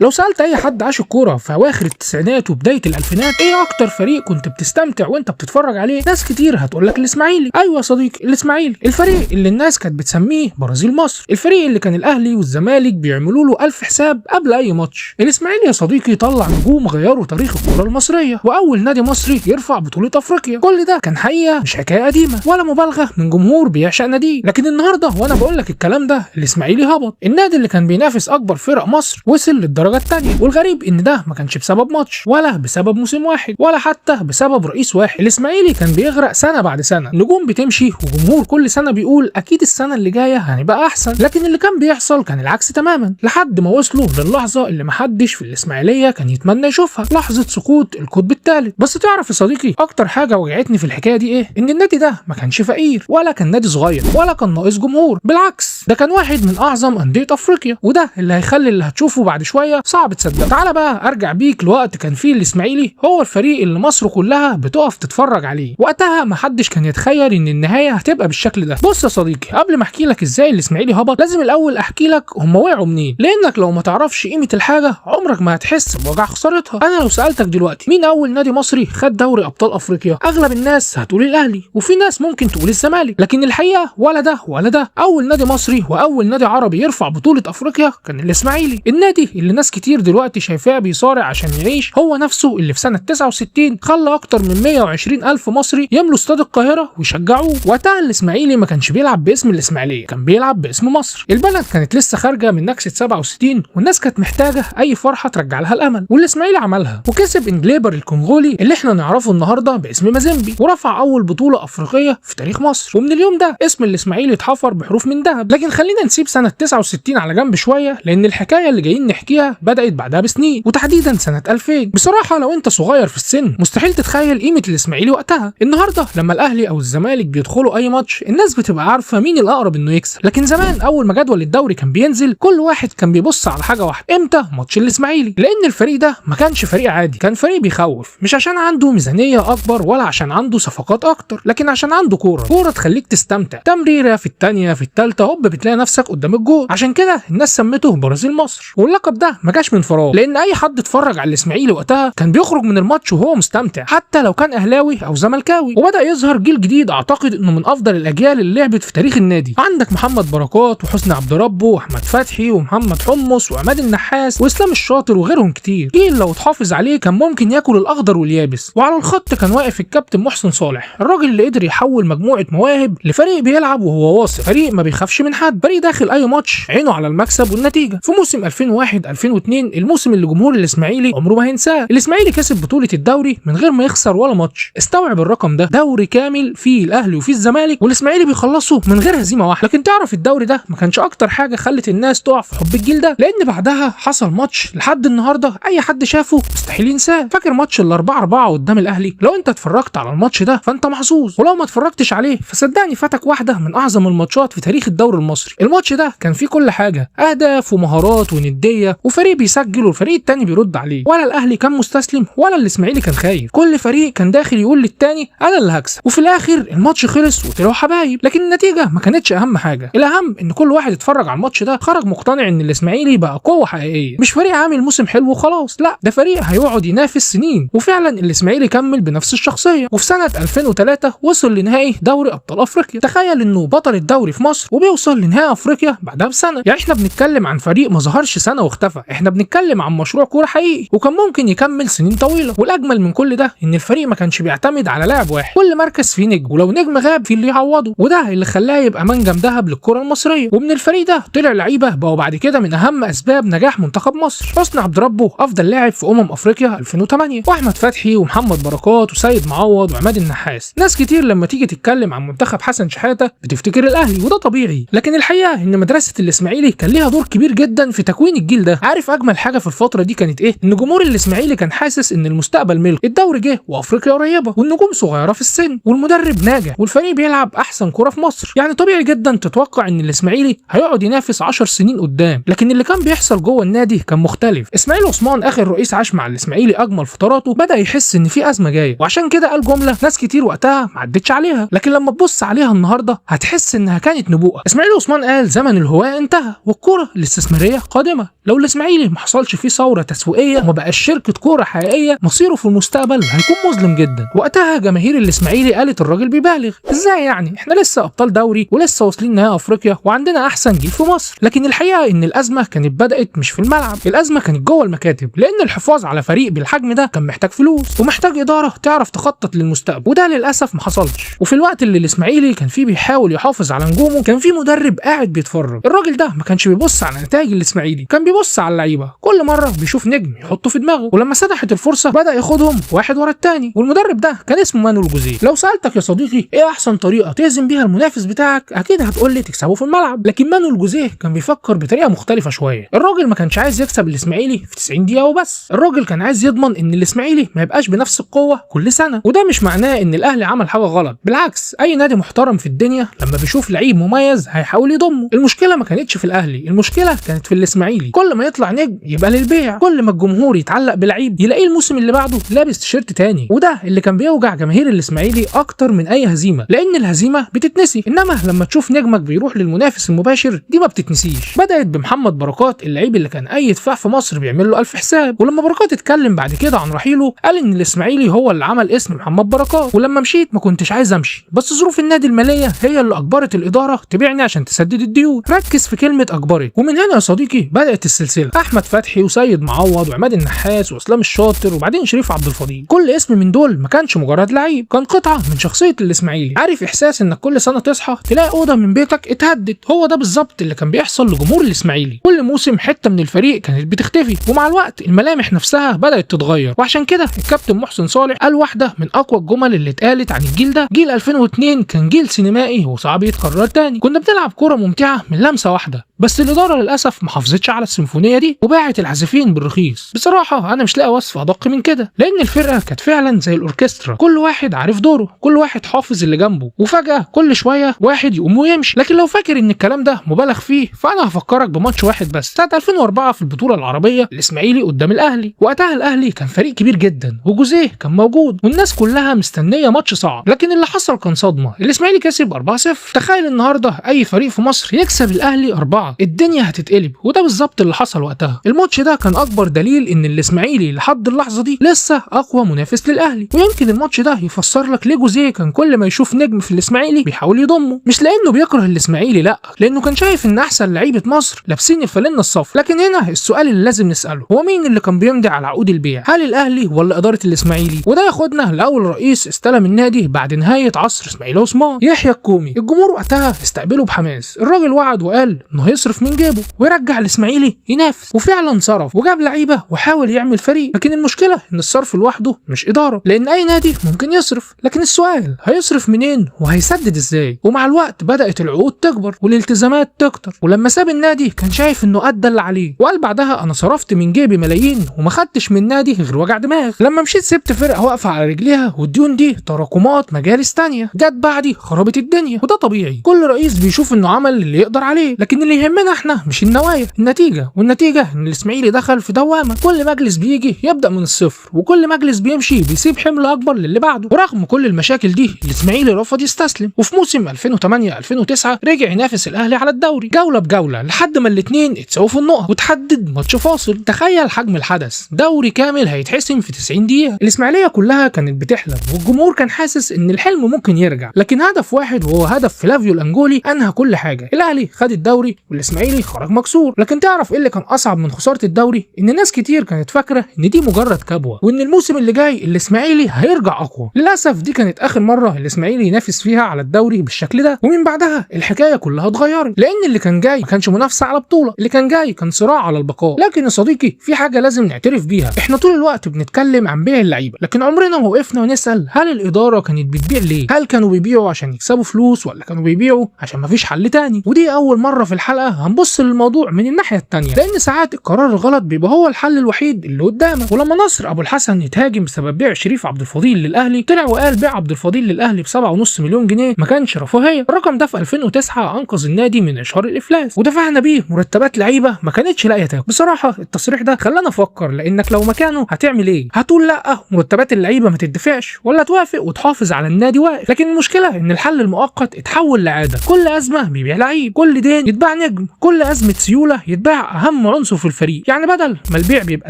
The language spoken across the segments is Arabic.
لو سألت أي حد عاش الكورة في أواخر التسعينات وبداية الألفينات إيه أكتر فريق كنت بتستمتع وأنت بتتفرج عليه، ناس كتير هتقولك الإسماعيلي. أيوة يا صديقي، الإسماعيلي، الفريق اللي الناس كانت بتسميه برازيل مصر، الفريق اللي كان الأهلي والزمالك بيعملوا له ألف حساب قبل أي ماتش. الإسماعيلي يا صديقي طلع نجوم غيروا تاريخ الكورة المصرية، وأول نادي مصري يرفع بطولة أفريقيا. كل ده كان حقيقة مش حكاية قديمة ولا مبالغة من جمهور بيعشق ناديه. لكن النهارده وأنا بقولك الكلام ده الإسماعيلي هبط. النادي اللي كان بينافس أكبر فرق مصر وصل للدرجة الثانية، والغريب ان ده ما كانش بسبب ماتش ولا بسبب موسم واحد ولا حتى بسبب رئيس واحد. الاسماعيلي كان بيغرق سنه بعد سنه، نجوم بتمشي وجمهور كل سنه بيقول اكيد السنه اللي جايه هنبقى احسن، لكن اللي كان بيحصل كان العكس تماما، لحد ما وصلوا للحظه اللي محدش في الاسماعيليه كان يتمنى يشوفها، لحظه سقوط القطب الثالث. بس تعرف يا صديقي اكتر حاجه وجعتني في الحكايه دي ايه؟ ان النادي ده ما كانش فقير ولا كان نادي صغير ولا كان ناقص جمهور، بالعكس ده كان واحد من اعظم انديه افريقيا، وده اللي هيخلي اللي هتشوفه بعد شويه صعب تصدق. تعالى بقى ارجع بيك لوقت كان فيه الاسماعيلي هو الفريق اللي مصر كلها بتقف تتفرج عليه، وقتها ما حدش كان يتخيل ان النهايه هتبقى بالشكل ده. بص يا صديقي، قبل ما احكي لك ازاي الاسماعيلي هبط لازم الاول احكي لك هم وقعوا منين، لانك لو ما تعرفش قيمه الحاجه عمرك ما هتحس بوجع خسارتها. انا لو سالتك دلوقتي مين اول نادي مصري خد دوري ابطال افريقيا، اغلب الناس هتقول الاهلي، وفي ناس ممكن تقول الزمالك، لكن الحقيقه ولا ده ولا ده. اول نادي مصري واول نادي عربي يرفع بطوله افريقيا كان الاسماعيلي، النادي اللي ناس كتير دلوقتي شايفاه بيصارع عشان يعيش، هو نفسه اللي في سنة 69 خلى أكتر من 120 ألف مصري يملوا استاد القاهرة ويشجعوه. وقتها الإسماعيلي ما كانش بيلعب باسم الإسماعيلية، كان بيلعب باسم مصر. البلد كانت لسه خارجة من نكسة 67 والناس كانت محتاجة أي فرحة ترجع لها الأمل، والإسماعيلي عملها وكسب إنجليبر الكونغولي اللي إحنا نعرفه النهاردة باسم مازيمبي، ورفع أول بطولة أفريقية في تاريخ مصر. ومن اليوم ده اسم الإسماعيلي اتحفر بحروف من ذهب. لكن خلينا نسيب سنة 69 على جنب شوية، لأن الحكاية اللي جايين نحكيها بدأت بعدها بسنين، وتحديدا سنة 2000. بصراحة لو انت صغير في السن مستحيل تتخيل قيمة الاسماعيلي وقتها. النهارده لما الاهلي او الزمالك بيدخلوا اي ماتش الناس بتبقى عارفة مين الاقرب انه يكسب، لكن زمان اول ما جدول الدوري كان بينزل كل واحد كان بيبص على حاجة واحدة، امتى ماتش الاسماعيلي، لان الفريق ده ما كانش فريق عادي، كان فريق بيخوف، مش عشان عنده ميزانية اكبر ولا عشان عنده صفقات اكتر، لكن عشان عنده كورة تخليك تستمتع، تمريرة في الثانية في الثالثة هوب بتلاقي نفسك قدام الجول. عشان كده الناس سمته برازيل مصر، واللقب ده ما جاش من فراغ، لان اي حد اتفرج على الاسماعيلي وقتها كان بيخرج من الماتش وهو مستمتع، حتى لو كان اهلاوي او زملكاوي. وبدا يظهر جيل جديد اعتقد انه من افضل الاجيال اللي لعبت في تاريخ النادي، عندك محمد بركات وحسني عبد ربه واحمد فتحي ومحمد حمص وعماد النحاس واسلام الشاطر وغيرهم كتير. جيل لو اتحافظ عليه كان ممكن ياكل الاخضر واليابس. وعلى الخط كان واقف الكابتن محسن صالح، الراجل اللي قدر يحول مجموعه مواهب لفريق بيلعب وهو واثق، فريق ما بيخافش من حد، فريق داخل اي ماتش عينه على المكسب والنتيجه. في موسم 2001 2002 الموسم اللي جمهور الاسماعيلي عمره ما هينساه، الاسماعيلي كسب بطوله الدوري من غير ما يخسر ولا ماتش. استوعب الرقم ده، دوري كامل فيه الاهلي وفيه الزمالك والاسماعيلي بيخلصوا من غير هزيمه واحده. لكن تعرف الدوري ده ما كانش اكتر حاجه خلت الناس تقع في حب الجيل ده، لان بعدها حصل ماتش لحد النهارده اي حد شافه مستحيل ينساه. فاكر ماتش ال4-4 قدام الاهلي؟ لو انت اتفرجت على الماتش ده فانت محظوظ، ولو ما اتفرجتش عليه فصدقني فاتك واحده من اعظم الماتشات في تاريخ الدوري المصري. الماتش ده كان فيه كل حاجه، اهداف ومهارات ونديه، وفريق بيسجل والفريق التاني بيرد عليه، ولا الاهلي كان مستسلم ولا الاسماعيلي كان خايف، كل فريق كان داخل يقول للتاني انا اللي هكسب. وفي الاخر الماتش خلص وطلعوا حبايب، لكن النتيجه ما كانتش اهم حاجه، الاهم ان كل واحد اتفرج على الماتش ده خرج مقتنع ان الاسماعيلي بقى قوه حقيقيه، مش فريق عامل موسم حلو وخلاص، لا ده فريق هيقعد ينافس سنين. وفعلا الاسماعيلي كمل بنفس الشخصيه، وفي سنه 2003 وصل لنهائي دوري ابطال افريقيا. تخيل انه بطل الدوري في مصر وبيوصل لنهائي افريقيا بعدها بسنه، يعني احنا بنتكلم عن فريق ما ظهرش سنه واختفى، احنا بنتكلم عن مشروع كوره حقيقي وكان ممكن يكمل سنين طويله. والاجمل من كل ده ان الفريق ما كانش بيعتمد على لاعب واحد، كل مركز فيه نجم، ولو نجم غاب في اللي يعوضه، وده اللي خلاه يبقى منجم ذهب للكره المصريه. ومن الفريق ده طلع لعيبه بقوا بعد كده من اهم اسباب نجاح منتخب مصر، حسني عبد ربه افضل لاعب في افريقيا 2008، واحمد فتحي ومحمد بركات وسيد معوض وعماد النحاس. ناس كتير لما تيجي تتكلم عن منتخب حسن شحاته بتفتكر الاهلي، وده طبيعي، لكن الحقيقه ان مدرسه الاسماعيلي كان ليها دور كبير جدا في تكوين الجيل ده. عارف اجمل حاجه في الفتره دي كانت ايه؟ ان جمهور الاسماعيلي كان حاسس ان المستقبل ملك، الدوري جه وافريقيا قريبه والنجوم صغيره في السن والمدرب ناجح والفريق بيلعب احسن كوره في مصر، يعني طبيعي جدا تتوقع ان الاسماعيلي هيقعد ينافس 10 سنين قدام. لكن اللي كان بيحصل جوه النادي كان مختلف. اسماعيل عثمان اخر رئيس عاش مع الاسماعيلي اجمل فتراته بدا يحس ان في ازمه جايه، وعشان كده قال جمله ناس كتير وقتها ما عدتش عليها، لكن لما تبص عليها النهارده هتحس انها كانت نبوءه. اسماعيل عثمان قال زمن الهواء انتهى والكوره الاستثماريه قادمه. لو الاسماعيلي الاسماعيلي ما حصلش فيه ثوره تسويقيه وما بقاش شركه كوره حقيقيه، مصيره في المستقبل هيكون مظلم جدا. وقتها جماهير الاسماعيلي قالت الراجل بيبالغ، ازاي يعني احنا لسه ابطال دوري ولسه واصلين نهائي افريقيا وعندنا احسن جيل في مصر. لكن الحقيقه ان الازمه كانت بدات مش في الملعب، الازمه كانت جوه المكاتب، لان الحفاظ على فريق بالحجم ده كان محتاج فلوس ومحتاج اداره تعرف تخطط للمستقبل، وده للاسف ما حصلش. وفي الوقت اللي الاسماعيلي كان فيه بيحاول يحافظ على نجومه كان في مدرب قاعد بيتفرج. الراجل ده ما كانش بيبص على نتائج الاسماعيلي، كان بيبص على اللعيبه، كل مره بيشوف نجم يحطه في دماغه، ولما سنحت الفرصه بدا ياخدهم واحد ورا الثاني. والمدرب ده كان اسمه مانويل جوزيه. لو سالتك يا صديقي ايه احسن طريقه تهزم بيها المنافس بتاعك، اكيد هتقول لي تكسبه في الملعب، لكن مانويل جوزيه كان بيفكر بطريقه مختلفه شويه. الراجل ما كانش عايز يكسب الاسماعيلي في 90 دقيقه وبس، الراجل كان عايز يضمن ان الاسماعيلي ما يبقاش بنفس القوه كل سنه. وده مش معناه ان الاهلي عمل حاجه غلط، بالعكس اي نادي محترم في الدنيا لما بيشوف لعيب مميز هيحاول يضمه. المشكله ما كانتش في الاهلي، المشكله كانت في الاسماعيلي. كل ما يطلع نجم يبقى للبيع، كل ما الجمهور يتعلق بلعيب يلاقيه الموسم اللي بعده لابس تيشيرت تاني، وده اللي كان بيوجع جماهير الاسماعيلي اكتر من اي هزيمه، لان الهزيمه بتتنسي، انما لما تشوف نجمك بيروح للمنافس المباشر دي ما بتتنسيش. بدات بمحمد بركات، اللعيب اللي كان اي دفاع في مصر بيعمل له الف حساب، ولما بركات اتكلم بعد كده عن رحيله قال ان الاسماعيلي هو اللي عمل اسم محمد بركات، ولما مشيت ما كنتش عايز امشي، بس ظروف النادي الماليه هي اللي اجبرت الاداره تبيعني عشان تسدد الديون. ركز في كلمه اجبرت. ومن هنا يا صديقي بدات السلسله، احمد فتحي وسيد معوض وعماد النحاس واسلام الشاطر وبعدين شريف عبد الفضيل. كل اسم من دول ما كانش مجرد لعيب، كان قطعه من شخصيه الاسماعيلي. عارف احساس انك كل سنه تصحى تلاقي اوضه من بيتك اتهدت؟ هو ده بالظبط اللي كان بيحصل لجمهور الاسماعيلي. كل موسم حته من الفريق كانت بتختفي، ومع الوقت الملامح نفسها بدات تتغير. وعشان كده الكابتن محسن صالح قال واحده من اقوى الجمل اللي اتقالت عن الجيل ده: جيل 2002 كان جيل سينمائي وصعب يتكرر تاني، كنا بنلعب كوره ممتعه من لمسه واحده، بس الاداره للاسف ما حافظتش على السيمفونيه دي وباعت العازفين بالرخيص. بصراحه انا مش لاقي وصف ادق من كده، لان الفرقه كانت فعلا زي الاوركسترا، كل واحد عارف دوره، كل واحد حافظ اللي جنبه، وفجاه كل شويه واحد يقوم ويمشي. لكن لو فاكر ان الكلام ده مبالغ فيه فانا هفكرك بماتش واحد بس، سنه 2004 في البطوله العربيه، الاسماعيلي قدام الاهلي. وقتها الاهلي كان فريق كبير جدا وجوزيه كان موجود والناس كلها مستنيه ماتش صعب، لكن اللي حصل كان صدمه، الاسماعيلي كسب 4-0. تخيل النهارده اي فريق في مصر يكسب الاهلي 4، الدنيا هتتقلب. وده بالظبط اللي حصل وقتها. الماتش ده كان اكبر دليل ان الاسماعيلي لحد اللحظه دي لسه اقوى منافس للاهلي. ويمكن الماتش ده يفسر لك ليه جوزيه كان كل ما يشوف نجم في الاسماعيلي بيحاول يضمه، مش لانه بيكره الاسماعيلي، لا، لانه كان شايف ان احسن لعيبه مصر لابسين الفانلة الصف. لكن هنا السؤال اللي لازم نساله هو مين اللي كان بيمضي على عقود البيع؟ هل الاهلي ولا اداره الاسماعيلي؟ وده ياخدنا لاول رئيس استلم النادي بعد نهايه عصر اسماعيل عثمان، يحيى الكومي. الجمهور وقتها استقبله بحماس، الراجل وعد وقال انه هيصرف من جيبه ويرجع الاسماعيلي ينافس، وفعلا صرف وجاب لعيبه وحاول يعمل فريق. لكن المشكله ان الصرف لوحده مش اداره، لان اي نادي ممكن يصرف، لكن السؤال هيصرف منين وهيسدد ازاي؟ ومع الوقت بدات العقود تكبر والالتزامات تكتر، ولما ساب النادي كان شايف انه ادى اللي عليه، وقال بعدها انا صرفت من جيبي ملايين وما خدتش من النادي غير وجع دماغ. لما مشيت سبت فرقه واقفه على رجليها، والديون دي تراكمات مجالس تانية جت بعدي خربت الدنيا. وده طبيعي، كل رئيس بيشوف انه عمل اللي يقدر عليه، لكن اللي يهمنا احنا مش النوايا، النتيجه. والنتيجه ان الاسماعيلي دخل في دوامه، كل مجلس بيجي يبدا من الصفر، وكل مجلس بيمشي بيسيب حمل اكبر للي بعده. ورغم كل المشاكل دي الاسماعيلي رفض يستسلم، وفي موسم 2008 2009 رجع ينافس الاهلي على الدوري جوله بجوله لحد ما الاثنين اتساووا في النقط وتحدد ماتش فاصل. تخيل حجم الحدث، دوري كامل هيتحسم في 90 دقيقه. الاسماعيليه كلها كانت بتحلم والجمهور كان حاسس ان الحلم ممكن يرجع، لكن هدف واحد وهو هدف فلافيو الانجولي انهى كل حاجه. الاهلي خد الدوري والاسماعيلي خرج مكسور. لكن تعرف ايه اللي كان اصعب من خساره الدوري؟ ان ناس كتير كانت فاكره ان دي مجرد كبوه، وان الموسم اللي جاي الاسماعيلي هيرجع اقوى. للاسف دي كانت اخر مره الاسماعيلي ينافس فيها على الدوري بالشكل ده، ومن بعدها الحكايه كلها اتغيرت، لان اللي كان جاي ما كانش منافسه على بطوله، اللي كان جاي كان صراع على البقاء. لكن يا صديقي في حاجه لازم نعترف بيها، احنا طول الوقت بنتكلم عن بيع اللعيبه، لكن عمرنا ما وقفنا ونسال هل الاداره كانت بتبيع ليه؟ هل كانوا بيبيعوا عشان يكسبوا فلوس ولا كانوا بيبيعوا عشان ما فيش حل تاني؟ ودي اول مره في الحلقه هنبص للموضوع من الناحيه التانيه، لان ساعات القرار الغلط بيبقى هو الحل الوحيد اللي قدامك. ولما نصر ابو الحسن يتهاجم بسبب بيع شريف عبد الفضيل للاهلي، طلع وقال بيع عبد الفضيل للاهلي ب 7.5 مليون جنيه ما كانش رفاهيه. الرقم ده في 2009 انقذ النادي من اشهار الافلاس، ودفعنا بيه مرتبات لعيبه ما كانتش لاقيه تاكل. بصراحه التصريح ده خلانا افكر، لانك لو مكانه هتعمل ايه؟ هتقول لا مرتبات اللعيبه ما تدفعش، ولا توافق وتحافظ على النادي واقف؟ لكن المشكله ان الحل المؤقت اتحول لعاده، كل ازمه بيبيع لعيب، كل دين يتباع نجم، كل ازمه سيوله يتباع اهم عنصر في الفريق، يعني بدل ما البيع بيبقى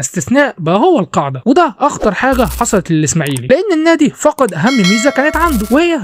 استثناء بقى هو القاعده. وده اخطر حاجه حصلت للاسماعيلي، لان النادي فقد اهم ميزه كانت عنده وهي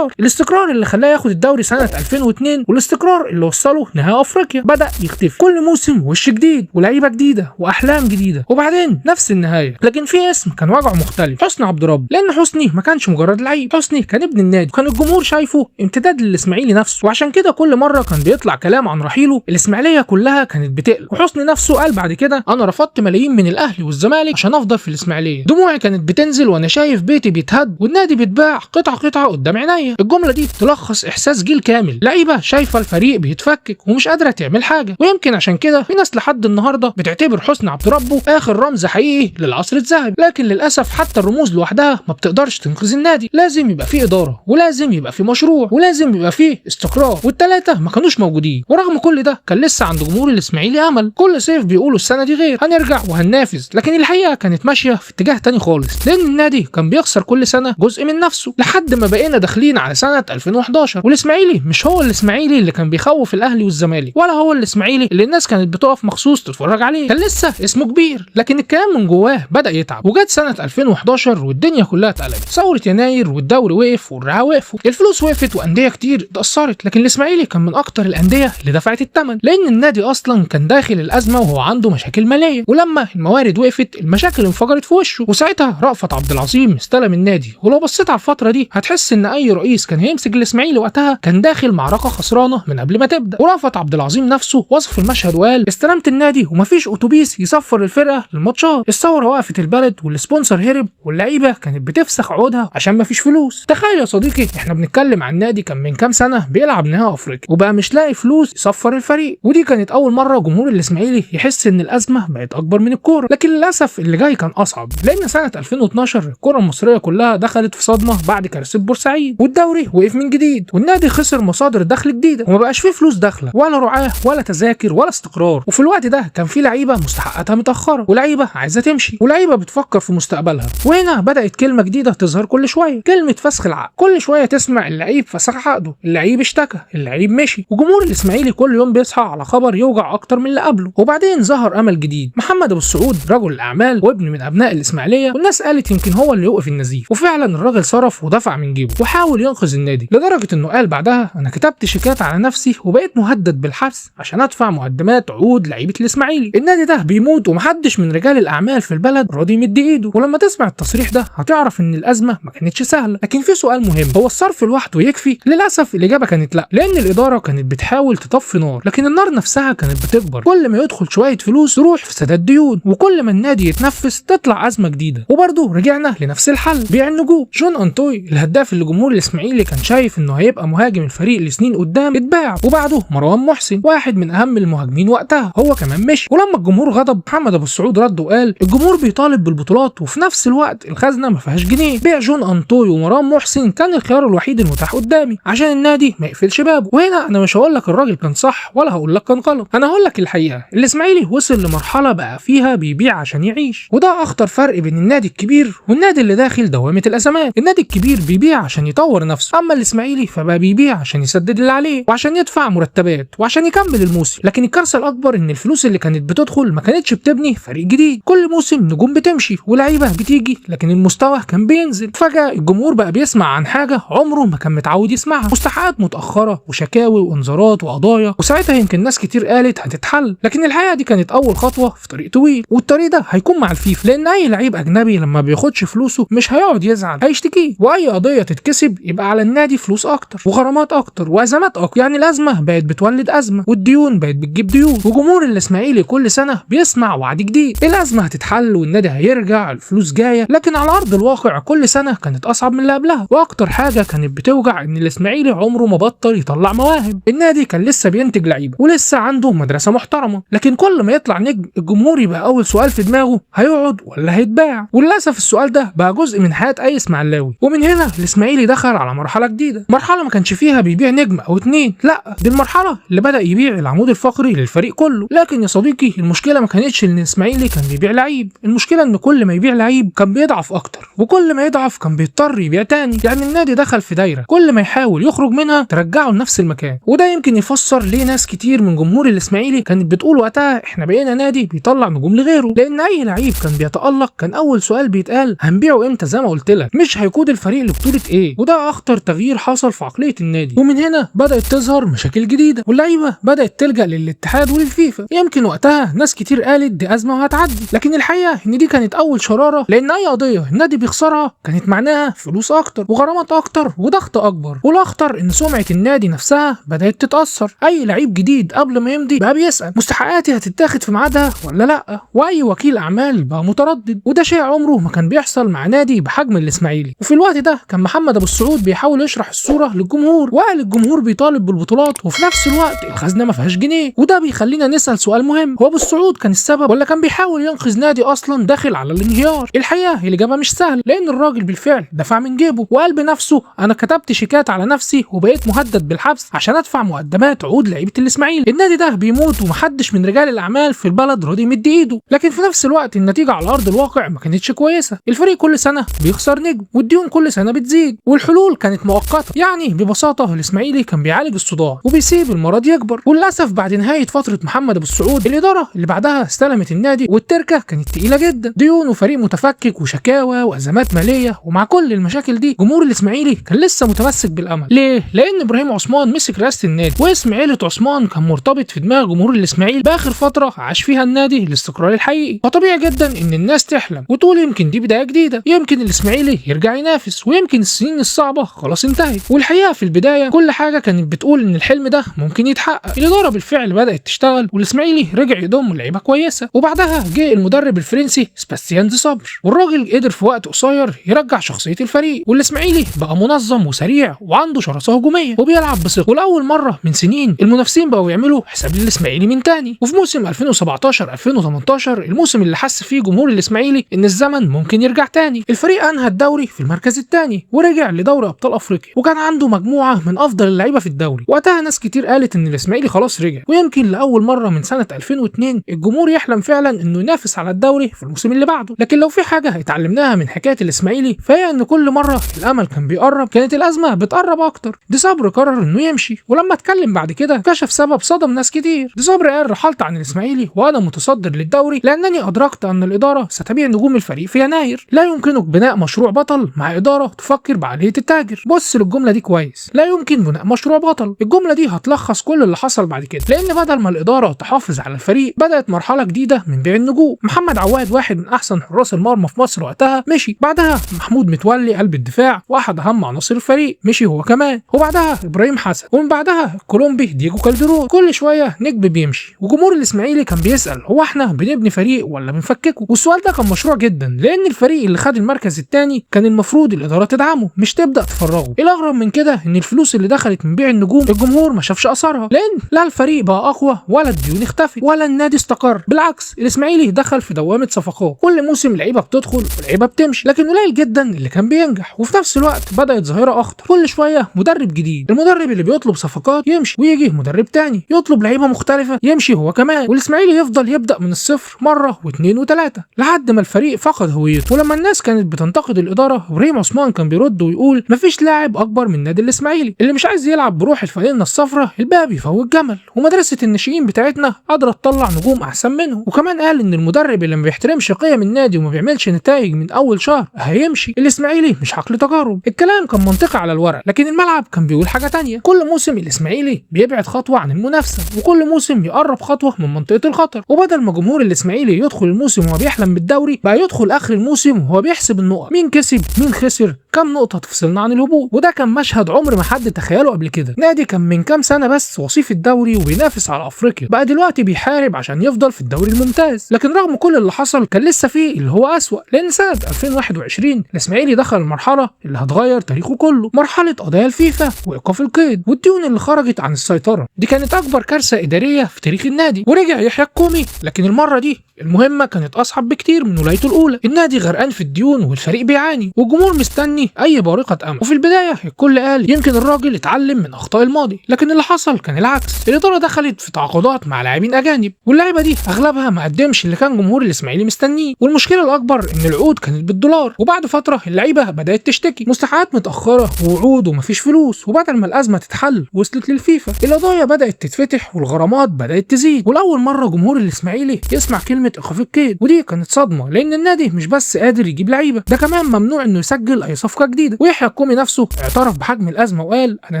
الاستقرار اللي خلاه ياخد الدوري سنه 2002، والاستقرار اللي وصله نهائي افريقيا. بدا يختفي كل موسم وش جديد ولاعيبه جديده واحلام جديده، وبعدين نفس النهايه. لكن في اسم كان وضعه مختلف، حسني عبد رب، لان حسني ما كانش مجرد لعيب، حسني كان ابن النادي، وكان الجمهور شايفه امتداد للاسماعيلي نفسه، وعشان كده كل مره كان بيطلع كلام عن رحيله الاسماعيليه كلها كانت بتقلق. وحسني نفسه قال بعد كده: انا رفضت ملايين من الاهلي والزمالك عشان افضل في الاسماعيليه، دموعي كانت بتنزل وانا شايف بيتي بيتهد والنادي بيتباع قطعه قطعه قدام عينيا. الجمله دي تلخص احساس جيل كامل، لعيبه شايفه الفريق بيتفكك ومش قادره تعمل حاجه. ويمكن عشان كده في ناس لحد النهارده بتعتبر حسني عبد ربه اخر رمز حقيقي للعصر الذهبي. لكن للاسف حتى الرموز لوحدها ما بتقدرش تنقذ النادي، لازم يبقى في اداره، ولازم يبقى في مشروع، ولازم يبقى في استقرار، والثلاثه ما كانوش موجودين. ورغم كل ده كان لسه عند جمهور الاسماعيلي امل. كل صيف بيقولوا السنه دي غير، هنرجع وهننافس، لكن الحقيقه كانت ماشيه في اتجاه تاني خالص، لان النادي كان بيخسر كل سنه جزء من نفسه، لحد ما بقينا داخلين على سنه 2011 والاسماعيلي مش هو الاسماعيلي اللي كان بيخوف الاهلي والزمالك، ولا هو الاسماعيلي اللي الناس كانت بتقف مخصوص تتفرج عليه. كان لسه اسمه كبير، لكن الكلام من جواه بدا يتعب. وجت سنه 2011 والدنيا كلها اتقلبت، ثوره يناير والدوري وقف والرعاة وقفوا، الفلوس وقفت وانديه كتير اتاثرت، لكن الاسماعيلي كان من اكتر الانديه اللي دفعت الثمن، لان النادي اصلا كان داخل الازمه وهو عنده مشاكل ماليه، ولما الموارد وقفت المشاكل انفجرت في وشه. وساعتها رأفت عبد العظيم استلم النادي، ولو بصيت على الفتره دي هتحس ان اي رئيس كان هيمسك الاسماعيلي وقتها كان داخل معركه خسرانه من قبل ما تبدا. ورأفت عبد العظيم نفسه وصف المشهد وقال: استلمت النادي ومفيش اتوبيس يسفر الفرقه للماتشات، الثوره وقفت البلد والسبونسر هرب واللعيبه كانت بتفسخ عقودها عشان مفيش فلوس. تخيل يا صديقي، احنا بنتكلم عن نادي كان من كام سنه بيلعب نهائي افريقيا وبقى مش لاقي فلوس يسفر الفريق، ودي كانت اول مره جمهور الاسماعيلي يحس ان الازمه بقت اكبر من الكوره. لكن للاسف اللي جاي كان اصعب، لان سنه 2012 الكره المصريه كلها دخلت في صدمه بعد كارثه بورسعيد، والدوري وقف من جديد، والنادي خسر مصادر دخل جديده، وما بقاش فيه فلوس داخله ولا رعاه ولا تذاكر ولا استقرار. وفي الوقت ده كان في لعيبه مستحقاتها متاخره، ولعيبه عايزه تمشي، ولعيبه بتفكر في مستقبلها. وهنا بدات كلمه جديده تظهر كل شويه، كلمه فسخ العقد. كل شويه تسمع اللعيب فسخ عقده، اللعيب اشتكى، اللعيب مشي، وجمهور الاسماعيلي كل يوم بيصحى على خبر يوجع اكتر من اللي قبله. وبعدين ظهر امل جديد، محمد ابو السعود، رجل الاعمال وابن من ابناء الاسماعيليه، والناس قالت يمكن هو اللي يوقف النزيف. وفعلا الراجل صرف ودفع من جيبه وحاول ينقذ النادي، لدرجه انه قال بعدها: انا كتبت شيكات على نفسي وبقيت مهدد بالحبس عشان ادفع مقدمات عقود لعيبه الاسماعيلي. النادي ده بيموت ومحدش من رجال الاعمال في البلد راضي يمد ايده. ولما تسمع التصريح ده هتعرف ان الازمه ما كانتش سهله. لكن في سؤال مهم، هو الصرف لوحده يكفي؟ للاسف الاجابه كانت لا، لان الاداره كانت بتحاول تطفي نار، لكن النار نفسها كانت بتكبر. كل ما يدخل شويه فلوس تروح في سداد ديون، وكل ما النادي يتنفس تطلع ازمه جديده. وبرضه رجعنا لنفس الحل، بيع النجوم. جون انطوي الهداف اللي جمهور الاسماعيلي كان شايف انه هيبقى مهاجم الفريق لسنين قدام اتباع، وبعده مروان محسن واحد من اهم المهاجمين وقتها هو كمان مشي. ولما الجمهور غضب محمد ابو السعود رد وقال: الجمهور بيطالب بالبطولات وفي نفس الوقت الخزنه ما فيهاش جنيه. بيع جون انطوي ومروان محسن كان الخيار الوحيد المتاح قدامي عشان النادي ما يقفلش بابه. وهنا انا مش هقول لك الراجل كان صح ولا هقول لك كان غلط، انا هقول لك الحقيقه. الاسماعيلي وصل لمرحله بقى فيها بيبيع عشان يعيش، وده اخطر فرق بين النادي الكبير والنادي اللي داخل دوامه الازمات. النادي الكبير بيبيع عشان يطور نفسه، اما الاسماعيلي فبقى بيبيع عشان يسدد اللي عليه وعشان يدفع مرتبات وعشان يكمل الموسم. لكن الكارثه الاكبر ان الفلوس اللي كانت بتدخل ما كانتش بتبني فريق جديد. كل موسم نجوم بتمشي ولعيبه بتيجي، لكن المستوى كان بينزل. فجاه الجمهور بقى بيسمع عن حاجه عمره ما كان متعود يسمعها، مستحقات متاخره وشكاوي وانذارات وقضايا. وساعتها يمكن ناس كتير قالت هتتحل، لكن الحقيقه دي كانت اول خطوه في طريق طويل، والطريق ده هيكون مع الفيفا، لان اي لعيب اجنبي لما بياخدش فلوسه مش هيقعد يزعل، هيشتكيه، واي قضيه تتكسب يبقى على النادي فلوس اكتر وغرامات اكتر وازمات اكتر. يعني الازمه بقت بتولد ازمه، والديون بقت بتجيب ديون، وجمهور الاسماعيلي كل سنه بيسمع وعد جديد، الازمه هتتحل والنادي هيرجع، الفلوس جايه. لكن على ارض الواقع كل سنه كانت اصعب من اللي قبلها. واكتر حاجه كانت بتوجع ان الاسماعيلي عمره ما بطل يطلع مواهب. النادي كان لسه بينتج لعيبه ولسه عنده مدرسه محترمه، لكن كل ما يطلع نجم الجمهور يبقى اول سؤال في دماغه هيقعد ولا هيتباع. وللاسف السؤال ده بقى جزء من حياه اي اسماعيلاوي. ومن هنا الاسماعيلي دخل على مرحله جديده، مرحله ما كانش فيها بيبيع نجم او اتنين، لا دي المرحله اللي بدا يبيع العمود الفقري للفريق كله. لكن يا صديقي المشكله ما كانتش ان الاسماعيلي كان بيبيع لعيب، المشكله ان كل ما يبيع لعيب كان بيضعف اكتر، وكل ما يضعف كان بيضطر يبيع تاني. يعني النادي دخل في دايره كل ما يحاول يخرج منها ترجعه لنفس المكان. وده يمكن يفسر ليه ناس كتير من جمهور الاسماعيلي كانت بتقول بيقول وقتها احنا بقينا نادي بيطلع نجوم لغيره، لان اي لعيب كان بيتالق كان اول سؤال بيتقال هنبيعه امتى، زي ما قلت لك مش هيقود الفريق لبطوله ايه. وده اخطر تغيير حصل في عقليه النادي، ومن هنا بدات تظهر مشاكل جديده واللعيبه بدات تلجا للاتحاد وللفيفا. يمكن وقتها ناس كتير قالت دي ازمه وهتعدي، لكن الحقيقه ان دي كانت اول شراره، لان اي قضيه النادي بيخسرها كانت معناها فلوس اكتر وغرامات اكتر وضغط اكبر. والاخطر ان سمعه النادي نفسها بدات تتاثر. اي لعيب جديد قبل ما يمضي بقى بيسال مستحقاتي هتتاخد في ميعادها ولا لا، واي وكيل اعمال بقى متردد. وده شيء عمره ما كان بيحصل مع نادي بحجم الاسماعيلي. وفي الوقت ده كان محمد ابو السعود بيحاول يشرح الصوره للجمهور، وقال الجمهور بيطالب بالبطولات وفي نفس الوقت الخزنه ما فيهاش جنيه. وده بيخلينا نسال سؤال مهم، هو ابو السعود كان السبب ولا كان بيحاول ينقذ نادي اصلا داخل على الانهيار؟ الحقيقه الاجابه مش سهله، لان الراجل بالفعل دفع من جيبه وقال بنفسه انا كتبت شيكات على نفسي وبقيت مهدد بالحبس عشان ادفع مقدمات عقود لعيبه الاسماعيلي. النادي ده بيموت ومحدش من رجال الاعمال في البلد راضي يمد ايده. لكن في نفس الوقت النتيجه على ارض الواقع ما كانتش كويسه. الفريق كل سنه بيخسر نجم والديون كل سنه بتزيد، والحلول كانت مؤقته. يعني ببساطه الاسماعيلي كان بيعالج الصداع وبيسيب المرض يكبر. وللاسف بعد نهايه فتره محمد ابو السعود الاداره اللي بعدها استلمت النادي والتركه كانت تقيله جدا، ديون وفريق متفكك وشكاوى وازمات ماليه. ومع كل المشاكل دي جمهور الاسماعيلي كان لسه متمسك بالامل. ليه؟ لان ابراهيم عثمان مسك رئاسه النادي، واسم عيله عثمان كان مرتبط في دماغ جمهور الاسماعيلي باخر فتره عاش فيها النادي الاستقرار الحقيقي. فطبيعي جدا ان الناس تحلم وتقول يمكن دي بدايه جديده، يمكن الاسماعيلي يرجع ينافس، ويمكن السنين الصعبه خلاص انتهت. والحقيقه في البدايه كل حاجه كانت بتقول ان الحلم ده ممكن يتحقق. الاداره بالفعل بدات تشتغل والاسماعيلي رجع يضم لعيبه كويسه، وبعدها جه المدرب الفرنسي سباستيان دي صبر، والراجل قدر في وقت قصير يرجع شخصيه الفريق. والاسماعيلي بقى منظم وسريع وعنده شراسه هجوميه وبيلعب بثقه. ولاول مره من سنين المنافسين بقوا يعملوا حساب للاسماعيلي من تاني. وفي موسم 2017 2018 الموسم اللي حس فيه جمهور الاسماعيلي ان الزمن ممكن يرجع تاني، الفريق انهى الدوري في المركز الثاني ورجع لدوري ابطال افريقيا، وكان عنده مجموعه من افضل اللعيبه في الدوري. وقتها ناس كتير قالت ان الاسماعيلي خلاص رجع، ويمكن لاول مره من سنه 2002 الجمهور يحلم فعلا انه ينافس على الدوري في الموسم اللي بعده. لكن لو في حاجه اتعلمناها من حكايه الاسماعيلي فهي ان كل مره الامل كان بيقرب كانت الازمه بتقرب اكتر. دي صبر قرر انه يمشي، ولما اتكلم بعد كده كشف سبب صدم ناس كتير. دي صبر قال رحلت عن الاسماعيلي وانا متصدر للدوري لانني ادركت ان الاداره ستبيع نجوم الفريق في يناير. لا يمكنك بناء مشروع بطل مع اداره تفكر بعقليه التاجر. بص للجمله دي كويس، لا يمكن بناء مشروع بطل. الجمله دي هتلخص كل اللي حصل بعد كده، لان بدل ما الاداره تحافظ على الفريق بدات مرحله جديده من بيع النجوم. محمد عواد واحد من احسن حراس المرمى في مصر وقتها مشي، بعدها محمود متولي قلب الدفاع واحد اهم عناصر الفريق مشي هو كمان، وبعدها ابراهيم حسن، ومن بعدها الكولومبي دييجو كالديرون. كل شويه نجم بيمشي، وجمهور الاسماعيلي كان بيسال هو احنا بنبني فريق ولا بنفككه؟ والسؤال ده كان مشروع جدا، لان الفريق اللي خد المركز الثاني كان المفروض الاداره تدعمه مش تبدا تفرغه. الاغرب من كده ان الفلوس اللي دخلت من بيع النجوم الجمهور ما شافش اثرها، لان لا الفريق بقى اقوى ولا الديون اختفت ولا النادي استقر. بالعكس الاسماعيلي دخل في دوامه صفقات، كل موسم لعيبه بتدخل ولعيبه بتمشي، لكن قليل جدا اللي كان بينجح. وفي نفس الوقت بدات ظاهره اخطر، كل شويه مدرب جديد، المدرب اللي بيطلب صفقات يمشي ويجي مدرب تاني يطلب لعيبه مختلفه يمشي هو كمان، والاسماعيلي يفضل يبدا من الصفر مره واثنين وثلاثه لحد ما الفريق فقد هويته. ولما الناس كانت بتنتقد الاداره ابراهيم عثمان كان بيرد ويقول مفيش لاعب اكبر من نادي الاسماعيلي، اللي مش عايز يلعب بروح الفانلة الصفراء الباقي بيفوت جمل، ومدرسه الناشئين بتاعتنا قادره تطلع نجوم احسن منه. وكمان قال ان المدرب اللي ما بيحترمش قيم النادي وما بيعملش نتائج من اول شهر هيمشي. الاسماعيلي مش حقل تجارب. الكلام كان منطقي على الورق، لكن الملعب كان بيقول حاجه تانية. كل موسم الاسماعيلي بيبعد خطوه عن المنافسه، وكل موسم يقرب خطوه من منطقه الخطر. وبدل ما جمهور الاسماعيلي يدخل الموسم وهو بيحلم بالدوري بقى يدخل اخر الموسم وهو بيحسب النقط، مين كسب مين خسر، كام نقطه تفصلنا عن الهبوط. وده كان مشهد عمر ما حد تخيله قبل كده. نادي كان من كام سنه بس وصيف الدوري وبينافس على افريقيا بقى دلوقتي بيحارب عشان يفضل في الدوري الممتاز. لكن رغم كل اللي حصل كان لسه فيه اللي هو اسوأ، لان سنه 2021 الاسماعيلي دخل المرحله اللي هتغير تاريخه كله، مرحله قضايا الفيفا وايقاف القيد والديون اللي خرجت عن السيطره. دي كانت اكبر كارثه اداريه في تاريخ النادي. ورجع يحيى الكومي، لكن المره دي المهمه كانت اصعب بكتير من ولايته الاولى. النادي غرقان في الديون والفريق بيعاني والجمهور مستني اي بارقه امل. وفي البدايه الكل قال يمكن الراجل اتعلم من اخطاء الماضي، لكن اللي حصل كان العكس. الاداره دخلت في تعاقدات مع لاعبين اجانب، واللعيبه دي اغلبها ما قدمش اللي كان جمهور الاسماعيلي مستنيه. والمشكله الاكبر ان العقود كانت بالدولار، وبعد فتره اللعيبه بدات تشتكي مستحقات متاخره ووعود ومفيش فلوس. وبدل ما الازمه تتحل وصلت للفيفا، القضايا بدات تتفتح والغرامات بدات تزيد. بتزيد، ولاول مره جمهور الاسماعيلي يسمع كلمه ايقاف القيد، ودي كانت صدمه لان النادي مش بس قادر يجيب لعيبه، ده كمان ممنوع انه يسجل اي صفقه جديده. ويحيى الكومي نفسه اعترف بحجم الازمه وقال انا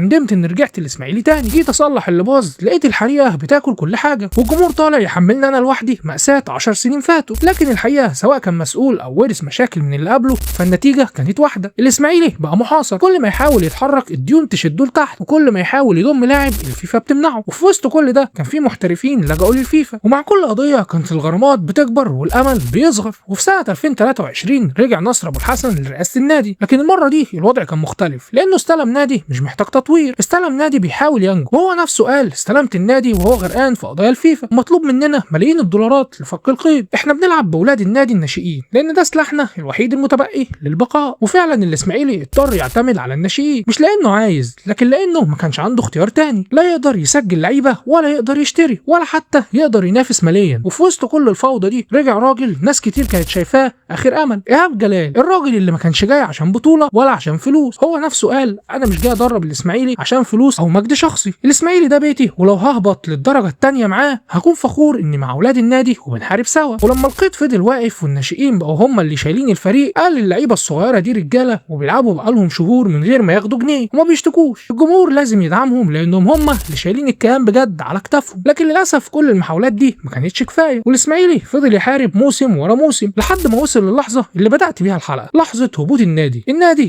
ندمت ان رجعت الاسماعيلي تاني، جيت اصلح اللي باظ لقيت الحريقه بتاكل كل حاجه، والجمهور طالع يحملني انا لوحدي مأساة 10 سنين فاتوا. لكن الحقيقه سواء كان مسؤول او ورث مشاكل من اللي قبله فالنتيجه كانت واحده، الاسماعيلي بقى محاصر، كل ما يحاول يتحرك الديون تشده لتحت، وكل ما يحاول يضم لاعب الفيفا بتمنعه. وفي وسط كل ده كان في محترفين لجأوا للفيفا، ومع كل قضيه كانت الغرامات بتكبر والامل بيصغر. وفي سنه 2023 رجع نصر ابو الحسن لرئاسه النادي، لكن المره دي الوضع كان مختلف لانه استلم نادي مش محتاج تطوير، استلم نادي بيحاول ينجو، وهو نفسه قال استلمت النادي وهو غرقان في قضايا الفيفا، مطلوب مننا ملايين الدولارات لفك القيد، احنا بنلعب باولاد النادي الناشئين لان ده سلاحنا الوحيد المتبقي للبقاء. وفعلا الاسماعيلي اضطر يعتمد على الناشئين، مش لانه عايز لكن لانه ما كانش عنده اختيار تاني، لا يقدر يسجل لعيبه ولا يقدر يشتري ولا حتى يقدر ينافس ماليا. وفي وسط كل الفوضى دي رجع راجل ناس كتير كانت شايفاه اخر امل، ايهاب جلال، الراجل اللي ما كانش جاي عشان بطوله ولا عشان فلوس، هو نفسه قال انا مش جاي ادرب الاسماعيلي عشان فلوس او مجد شخصي، الاسماعيلي ده بيتي ولو ههبط للدرجه الثانيه معاه هكون فخور اني مع اولاد النادي وبنحارب سوا. ولما القيد فضل واقف والناشئين بقوا هم اللي شايلين الفريق قال اللعيبه الصغيره دي رجاله وبيلعبوا بقالهم شهور من غير ما ياخدوا جنيه وما بيشتكوش، الجمهور لازم يدعمهم لانهم هم اللي شايلين الكيان بجد على كتافهم. لكن للاسف كل المحاولات دي ما كانتش كفايه، والاسماعيلي فضل يحارب موسم ورا موسم لحد ما وصل للحظه اللي بدات بيها الحلقه، لحظه هبوط النادي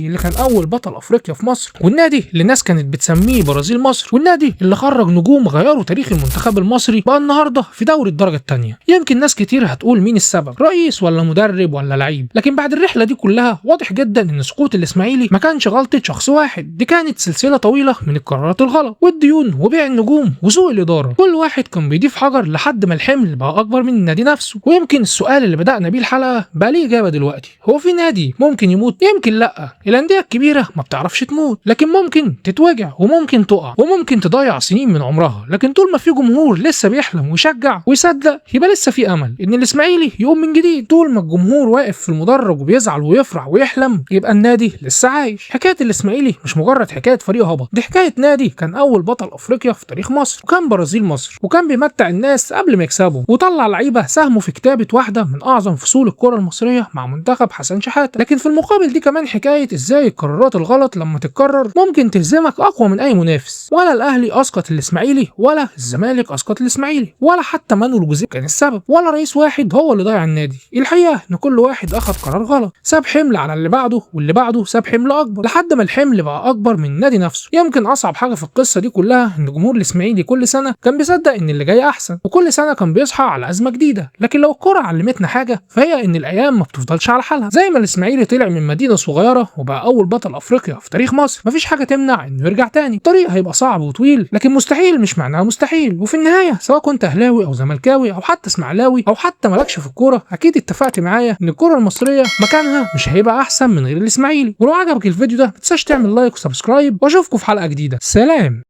اللي كان اول بطل افريقيا في مصر، والنادي اللي الناس كانت بتسميه برازيل مصر، والنادي اللي خرج نجوم غيروا تاريخ المنتخب المصري بقى النهارده في دوري الدرجه الثانيه. يمكن ناس كتير هتقول مين السبب، رئيس ولا مدرب ولا لعيب، لكن بعد الرحله دي كلها واضح جدا ان سقوط الاسماعيلي ما كانش غلطه شخص واحد، دي كانت سلسله طويله من القرارات الغلط والديون وبيع النجوم وسوء الاداره، كل واحد كان بيضيف حجر لحد ما الحمل بقى اكبر من النادي نفسه. ويمكن السؤال اللي بدانا بيه الحلقه بقى ليه اجابه دلوقتي، هو في نادي ممكن يموت؟ يمكن لا، الانديه الكبيره ما بتعرفش تموت لكن ممكن تتوجع وممكن تقع وممكن تضيع سنين من عمرها، لكن طول ما في جمهور لسه بيحلم ويشجع ويصدق يبقى لسه في امل ان الاسماعيلي يقوم من جديد. طول ما الجمهور واقف في المدرج وبيزعل ويفرح ويحلم يبقى النادي لسه عايش. حكايه الاسماعيلي مش مجرد حكايه فريق هبط، دي حكايه نادي كان اول بطل افريقيا في تاريخ مصر، وكان برازيل مصر، وكان بيمتع الناس قبل ما يكسبوا، وطلع لعيبه ساهموا في كتابه واحده من اعظم فصول الكره المصريه مع منتخب حسن شحاته. لكن في المقابل دي كمان حكايه ازاي القرارات الغلط لما تتكرر ممكن تهزمك اقوى من اي منافس. ولا الاهلي اسقط الاسماعيلي ولا الزمالك اسقط الاسماعيلي ولا حتى مانويل جوزيه كان السبب، ولا رئيس واحد هو اللي ضيع النادي. الحقيقه ان كل واحد اخذ قرار غلط، ساب حمل على اللي بعده واللي بعده ساب حمل اكبر لحد ما الحمل بقى اكبر من النادي نفسه. يمكن اصعب حاجه في القصه دي كلها ان جمهور الاسماعيلي كل سنه كان بيصدق ان اللي جاي احسن، وكل سنه كان بيصحى على ازمه جديده. لكن لو الكره علمتنا حاجه فهي ان الايام ما بتفضلش على حالها، زي ما الاسماعيلي طلع من مدينه صغيره وبقى اول بطل افريقيا في تاريخ مصر مفيش حاجه تمنع انه يرجع تاني. الطريق هيبقى صعب وطويل لكن مستحيل مش معناه مستحيل، وفي النهايه سواء كنت اهلاوي او زملكاوي او حتى اسماعيلاوي او حتى مالكش في الكوره اكيد اتفقت معايا ان الكوره المصريه مكانها مش هيبقى احسن من غير الاسماعيلي. ولو عجبك الفيديو ده ما تنساش تعمل لايك وسبسكرايب، واشوفكم في حلقه جديده. سلام.